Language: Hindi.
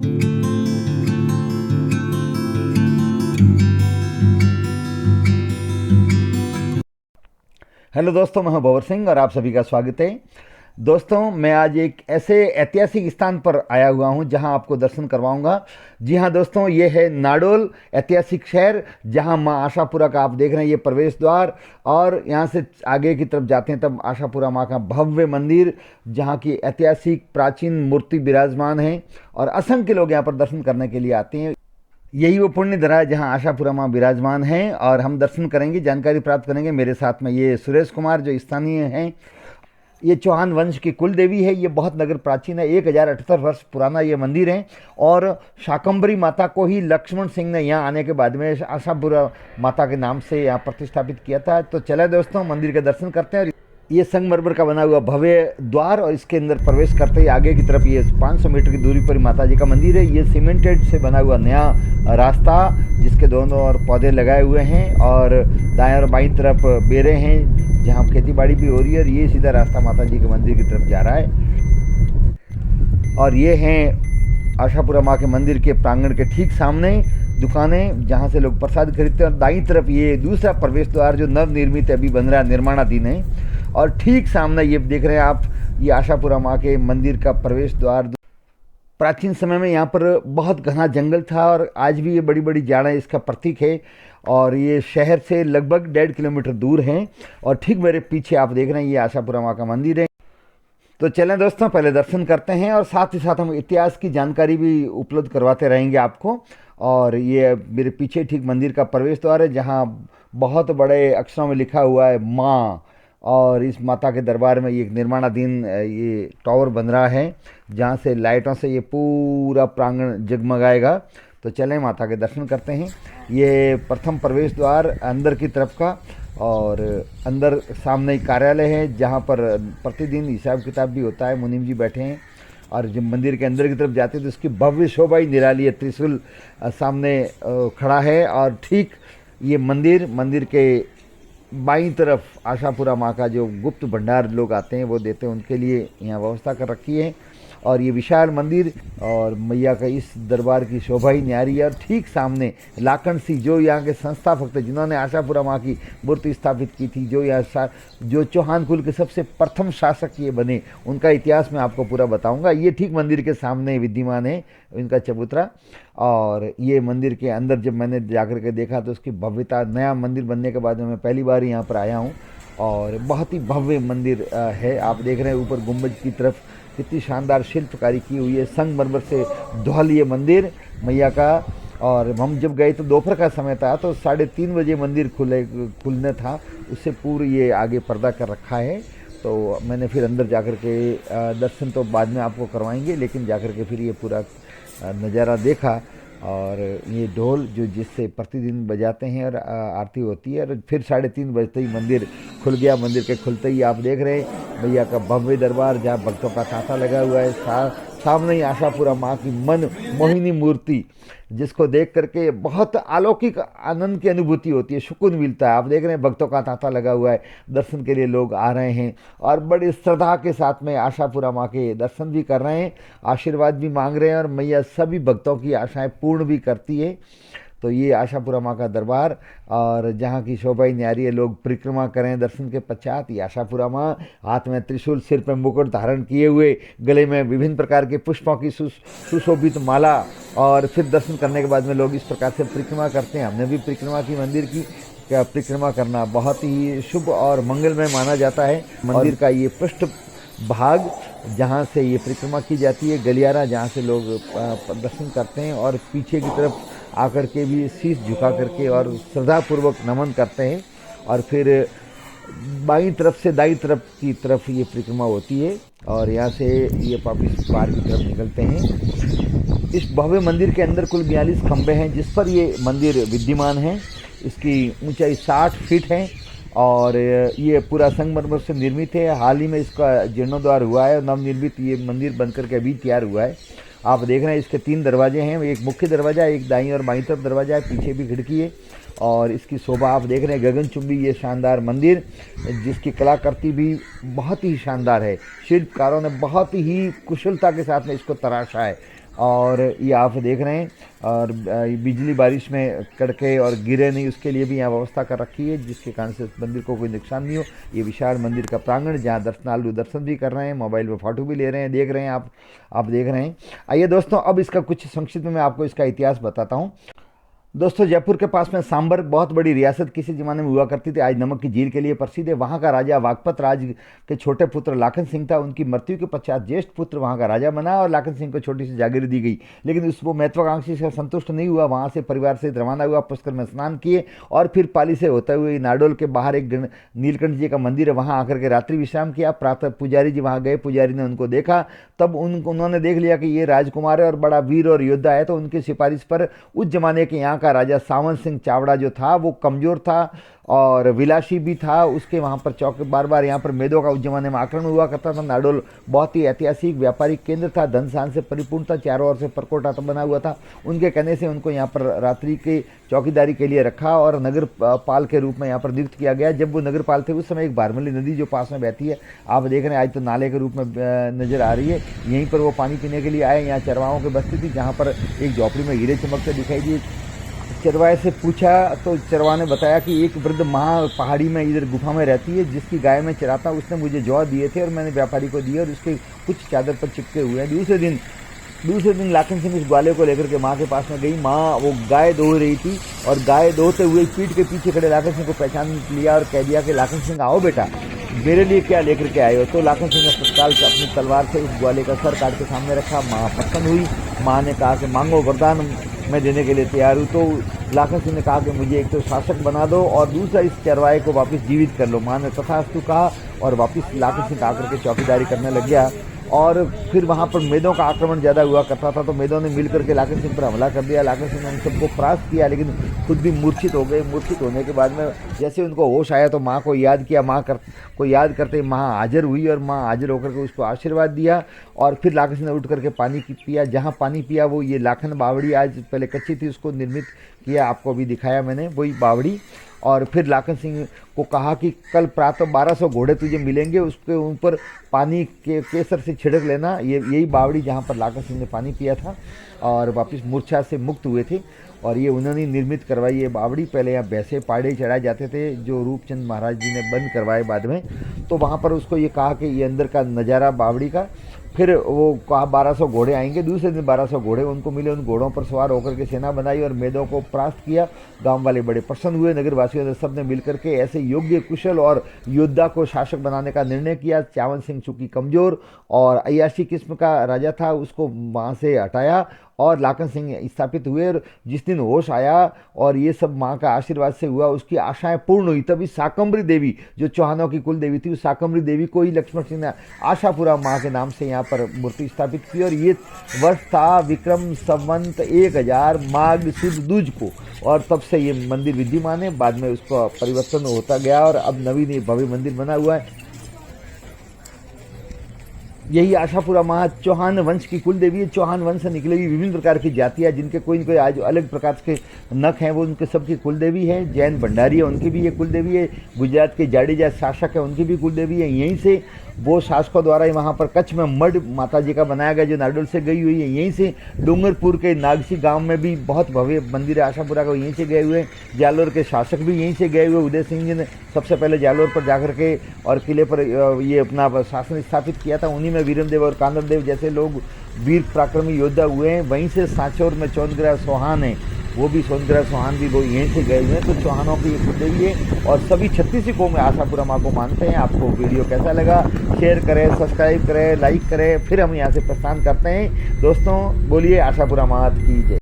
हेलो दोस्तों, मैं हूं भंवर सिंह और आप सभी का स्वागत है। दोस्तों, मैं आज एक ऐसे ऐतिहासिक स्थान पर आया हुआ हूं जहां आपको दर्शन करवाऊंगा। जी हां दोस्तों, ये है नाडोल ऐतिहासिक शहर, जहां मां आशापुरा का आप देख रहे हैं ये प्रवेश द्वार। और यहां से आगे की तरफ जाते हैं तब आशापुरा मां का भव्य मंदिर, जहां की ऐतिहासिक प्राचीन मूर्ति विराजमान है और असंख्य लोग यहां पर दर्शन करने के लिए आते हैं। यही वो पुण्य धरा है जहाँ आशापुरा माँ विराजमान हैं और हम दर्शन करेंगे, जानकारी प्राप्त करेंगे। मेरे साथ में ये सुरेश कुमार जो स्थानीय हैं। ये चौहान वंश की कुल देवी है। ये बहुत नगर प्राचीन है, 1078 वर्ष पुराना ये मंदिर है। और शाकंभरी माता को ही लक्ष्मण सिंह ने यहाँ आने के बाद में आशापुरा माता के नाम से यहाँ प्रतिष्ठापित किया था। तो चले दोस्तों, मंदिर के दर्शन करते हैं। और ये संगमरमर का बना हुआ भव्य द्वार और इसके अंदर प्रवेश करते ही आगे की तरफ ये 500 मीटर की दूरी पर माता जी का मंदिर है। ये सीमेंटेड से बना हुआ नया रास्ता, जिसके दोनों ओर पौधे लगाए हुए हैं और दाएं और बाईं तरफ बेरे हैं जहाँ खेती बाड़ी भी हो रही है। और ये सीधा रास्ता माता जी के मंदिर की तरफ जा रहा है। और ये हैं आशापुरा माँ के मंदिर के प्रांगण के ठीक सामने दुकानें जहाँ से लोग प्रसाद खरीदते हैं। और दाईं तरफ ये दूसरा प्रवेश द्वार जो नवनिर्मित अभी बन रहा है, निर्माणाधीन है। और ठीक सामने ये देख रहे हैं आप, ये आशापुरा माँ के मंदिर का प्रवेश द्वार। प्राचीन समय में यहाँ पर बहुत घना जंगल था और आज भी ये बड़ी बड़ी जाड़ें इसका प्रतीक है। और ये शहर से लगभग 1.5 किलोमीटर दूर हैं। और ठीक मेरे पीछे आप देख रहे हैं ये आशापुरा माँ का मंदिर है। तो चलें दोस्तों, पहले दर्शन करते हैं और साथ ही साथ हम इतिहास की जानकारी भी उपलब्ध करवाते रहेंगे आपको। और ये मेरे पीछे ठीक मंदिर का प्रवेश द्वार है, जहाँ बहुत बड़े अक्षरों में लिखा हुआ है माँ। और इस माता के दरबार में ये एक निर्माणाधीन ये टावर बन रहा है, जहाँ से लाइटों से ये पूरा प्रांगण जगमगाएगा। तो चलें माता के दर्शन करते हैं। ये प्रथम प्रवेश द्वार अंदर की तरफ का, और अंदर सामने ही कार्यालय है जहाँ पर प्रतिदिन हिसाब किताब भी होता है। मुनीम जी बैठे हैं। और जब मंदिर के अंदर की तरफ जाते हैं तो इसकी भव्य शोभा ही निराली है। त्रिशूल सामने खड़ा है। और ठीक ये मंदिर के बाईं तरफ आशापुरा माँ का जो गुप्त भंडार लोग आते हैं वो देते हैं, उनके लिए यहाँ व्यवस्था कर रखी है। और ये विशाल मंदिर और मैया का इस दरबार की शोभा ही न्यारी है। और ठीक सामने लाखन सिंह जो यहाँ के संस्थापक थे, जिन्होंने आशापुरा माँ की मूर्ति स्थापित की थी, जो चौहान कुल के सबसे प्रथम शासक ये बने, उनका इतिहास मैं आपको पूरा बताऊंगा। ये ठीक मंदिर के सामने विद्यमान है इनका चबूतरा। और ये मंदिर के अंदर जब मैंने जाकर के देखा तो उसकी भव्यता, नया मंदिर बनने के बाद में मैं पहली बार यहाँ पर आया हूँ और बहुत ही भव्य मंदिर है। आप देख रहे हैं ऊपर गुंबज की तरफ कितनी शानदार शिल्पकारी की हुई है। संगमरमर से ढल ये मंदिर मैया का। और हम जब गए तो दोपहर का समय था, तो 3:30 बजे मंदिर खुलने था, उससे पूर्व ये आगे पर्दा कर रखा है। तो मैंने फिर अंदर जाकर के दर्शन तो बाद में आपको करवाएंगे, लेकिन जाकर के फिर ये पूरा नज़ारा देखा। और ये ढोल जो जिससे प्रतिदिन बजाते हैं और आरती होती है। और फिर 3:30 बजते ही मंदिर खुल गया। मंदिर के खुलते ही आप देख रहे हैं भैया का भव्य दरबार, जहाँ भक्तों का तांता लगा हुआ है। सामने ही आशापुरा माँ की मन मोहिनी मूर्ति, जिसको देख करके बहुत अलौकिक आनंद की अनुभूति होती है, सुकून मिलता है। आप देख रहे हैं भक्तों का तांता लगा हुआ है, दर्शन के लिए लोग आ रहे हैं और बड़ी श्रद्धा के साथ में आशापुरा माँ के दर्शन भी कर रहे हैं, आशीर्वाद भी मांग रहे हैं। और मैया सभी भक्तों की आशाएं पूर्ण भी करती है। तो ये आशापुरा माँ का दरबार और जहाँ की शोभा ही न्यारी है। लोग परिक्रमा करें दर्शन के पश्चात। ये आशापुरा माँ हाथ में त्रिशूल, सिर पर मुकुट धारण किए हुए, गले में विभिन्न प्रकार के पुष्पों की सुशोभित माला। और फिर दर्शन करने के बाद में लोग इस प्रकार से परिक्रमा करते हैं। हमने भी परिक्रमा की मंदिर की। क्या परिक्रमा करना बहुत ही शुभ और मंगलमय माना जाता है। मंदिर का ये पृष्ठ भाग जहाँ से ये परिक्रमा की जाती है, गलियारा, जहाँ से लोग दर्शन करते हैं और पीछे की तरफ आकर के भी शीश झुका करके और श्रद्धापूर्वक नमन करते हैं। और फिर बाईं तरफ से दाईं तरफ की तरफ ये परिक्रमा होती है और यहाँ से ये वापिस पार की तरफ निकलते हैं। इस भव्य मंदिर के अंदर कुल 42 खंभे हैं जिस पर ये मंदिर विद्यमान है। इसकी ऊंचाई 60 फीट है और ये पूरा संगमरमर से निर्मित है। हाल ही में इसका जीर्णोद्धार हुआ है और नवनिर्मित ये मंदिर बनकर के अभी तैयार हुआ है। आप देख रहे हैं इसके 3 दरवाजे हैं, एक मुख्य दरवाजा, एक दाईं और बाईं तरफ दरवाजा है, पीछे भी खिड़की है। और इसकी शोभा आप देख रहे हैं, गगनचुंबी ये शानदार मंदिर, जिसकी कलाकृति भी बहुत ही शानदार है। शिल्पकारों ने बहुत ही कुशलता के साथ में इसको तराशा है। और ये आप देख रहे हैं। और बिजली बारिश में कड़के और गिरे नहीं, उसके लिए भी यहाँ व्यवस्था कर रखी है, जिसके कारण से मंदिर को कोई नुकसान नहीं हो। ये विशाल मंदिर का प्रांगण, जहाँ दर्शनालु दर्शन भी कर रहे हैं, मोबाइल में फ़ोटो भी ले रहे हैं, देख रहे हैं आप देख रहे हैं। आइए दोस्तों, अब इसका कुछ संक्षिप्त में मैं आपको इसका इतिहास बताता हूँ। दोस्तों, जयपुर के पास में सांबर बहुत बड़ी रियासत किसी ज़माने में हुआ करती थी, आज नमक की झील के लिए प्रसिद्ध है। वहाँ का राजा वागपत राज के छोटे पुत्र लाखन सिंह था। उनकी मृत्यु के पश्चात ज्येष्ठ पुत्र वहाँ का राजा बना और लाखन सिंह को छोटी सी जागीर दी गई। लेकिन वो महत्वाकांक्षी से संतुष्ट नहीं हुआ, वहाँ से परिवार से रवाना हुआ, पुष्कर में स्नान किए और फिर पाली से होते हुए नाडोल के बाहर एक नीलकंठ जी का मंदिर है, वहाँ आकर के रात्रि विश्राम किया। प्रातः पुजारी जी वहाँ गए, पुजारी ने उनको देखा, तब उन्होंने देख लिया कि ये राजकुमार है और बड़ा वीर और योद्धा है। तो उनकी सिफारिश पर उस जमाने के यहाँ का राजा सावन सिंह चावड़ा जो था, वो कमज़ोर था और विलासी भी था। उसके वहाँ पर चौक बार बार यहाँ पर मेदों का उस जमाने में आक्रमण हुआ करता था। नाडोल बहुत ही ऐतिहासिक व्यापारिक केंद्र था, धन सान से परिपूर्ण था, चारों ओर से परकोटा बना हुआ था। उनके कहने से उनको यहाँ पर रात्रि के चौकीदारी के लिए रखा और नगर पाल के रूप में यहाँ पर नियुक्त किया गया। जब वो नगर पाल थे उस समय एक बारमली नदी जो पास में बहती है, आप देख रहे हैं, आज तो नाले के रूप में नज़र आ रही है, यहीं पर वो पानी पीने के लिए आए। यहाँ चरवाहों की बस्ती थी, जहाँ पर एक झोपड़ी में हीरे चमकते दिखाई दिए। चरवाहे से पूछा तो चरवाहा ने बताया कि एक वृद्ध माँ पहाड़ी में इधर गुफा में रहती है, जिसकी गाय में चराता, उसने मुझे जौ दिए थे और मैंने व्यापारी को दिए और उसके कुछ चादर पर चिपके हुए हैं। दूसरे दिन लाखन सिंह इस ग्वाले को लेकर के माँ के पास में गई। माँ वो गाय दो रही थी और गाय दोहते हुए पीठ के पीछे खड़े लाखन सिंह को पहचान लिया और कह दिया कि लाखन सिंह आओ बेटा, मेरे लिए क्या लेकर के आए हो। तो लाखन सिंह ने तत्काल अपनी तलवार से उस ग्वाले का सर काट के सामने रखा। माँ प्रसन्न हुई। माँ ने कहा कि मांगो वरदान, मैं देने के लिए तैयार हूँ। तो लाखन सिंह ने कहा कि मुझे एक तो शासक बना दो और दूसरा इस चरवाहे को वापस जीवित कर लो। माँ ने तथास्तु कहा और वापस लाखन सिंह आकर के चौकीदारी करने लग गया। और फिर वहाँ पर मेदों का आक्रमण ज़्यादा हुआ करता था, तो मेदों ने मिलकर के लाखन सिंह पर हमला कर दिया। लाखन सिंह ने उन सबको परास्त किया, लेकिन खुद भी मूर्छित हो गए। मूर्छित होने के बाद में जैसे उनको होश आया तो माँ को याद किया। को याद करते माँ हाजिर हुई और माँ हाजिर होकर के उसको आशीर्वाद दिया। और फिर लाखन सिंह ने उठ करके पानी पिया। जहाँ पानी पिया वो ये लाखन बावड़ी, आज पहले कच्ची थी, उसको निर्मित किया, आपको अभी दिखाया मैंने वही बावड़ी। और फिर लाखन सिंह को कहा कि कल प्रातः 1200 घोड़े तुझे मिलेंगे, उसके ऊपर पानी के केसर से छिड़क लेना। यही बावड़ी जहाँ पर लाखन सिंह ने पानी पिया था और वापस मूर्छा से मुक्त हुए थे। और ये उन्होंने निर्मित करवाई ये बावड़ी। पहले यहाँ भैंसे पाड़े चढ़ाए जाते थे, जो रूपचंद महाराज जी ने बंद करवाए बाद में। तो वहाँ पर उसको ये कहा कि ये अंदर का नज़ारा बावड़ी का। फिर वो कहा 1200 घोड़े आएंगे। दूसरे दिन 1200 घोड़े उनको मिले। उन घोड़ों पर सवार होकर के सेना बनाई और मेदों को परास्त किया। गांव वाले बड़े प्रसन्न हुए। नगरवासियों ने सबने मिलकर के ऐसे योग्य, कुशल और योद्धा को शासक बनाने का निर्णय किया। चावन सिंह चूंकि कमज़ोर और अय्याशी किस्म का राजा था, उसको वहाँ से हटाया और लाखन सिंह स्थापित हुए। और जिस दिन होश आया और ये सब माँ का आशीर्वाद से हुआ, उसकी आशाएं पूर्ण हुई। तभी शाकंभरी देवी, जो चौहानों की कुल देवी थी, उस शाकंभरी देवी को ही लक्ष्मण सिंह ने आशापुरा माँ के नाम से यहाँ पर मूर्ति स्थापित की। और ये वर्ष था विक्रम संवत 1000 माघ सुद दूज को, और तब से ये मंदिर विद्यमान है। बाद में उसका परिवर्तन होता गया और अब नवीन भव्य मंदिर बना हुआ है। यही आशापुरा माँ चौहान वंश की कुल देवी है। चौहान वंश से निकली हुई विभिन्न प्रकार की जातियाँ, जिनके कोई न कोई आज अलग प्रकार के नख हैं, वो उनके सबकी कुल देवी है। जैन भंडारी है, उनकी भी ये कुल देवी है। गुजरात के जाडेजा शासक है, उनकी भी कुल देवी है। यहीं से वो शासकों द्वारा वहाँ पर कच्छ में मड माता जी का बनाया गया, जो नाडोल से गई हुई है। यहीं से डूंगरपुर के नागसी गांव में भी बहुत भव्य मंदिर है आशापुरा का, यहीं से गए हुए। जालोर के शासक भी यहीं से गए हुए। उदय सिंह जी ने सबसे पहले जालोर पर जाकर के और किले पर ये अपना शासन स्थापित किया था। उन्हीं में वीरमदेव और कांदरदेव जैसे लोग वीर पराक्रमी योद्धा हुए हैं। वहीं से सांचौर में चौनग्रह चौहान है, वो भी चौनग्रह चौहान भी वो यहीं से गए हुए हैं। तो चौहानों की ये कुलदेवी है और सभी 36 कौमें आशापुरा माँ को मानते हैं। आपको वीडियो कैसा लगा, शेयर करें, सब्सक्राइब करें, लाइक करें। फिर हम यहाँ से प्रस्थान करते हैं। दोस्तों बोलिए आशापुरा माँ की जय।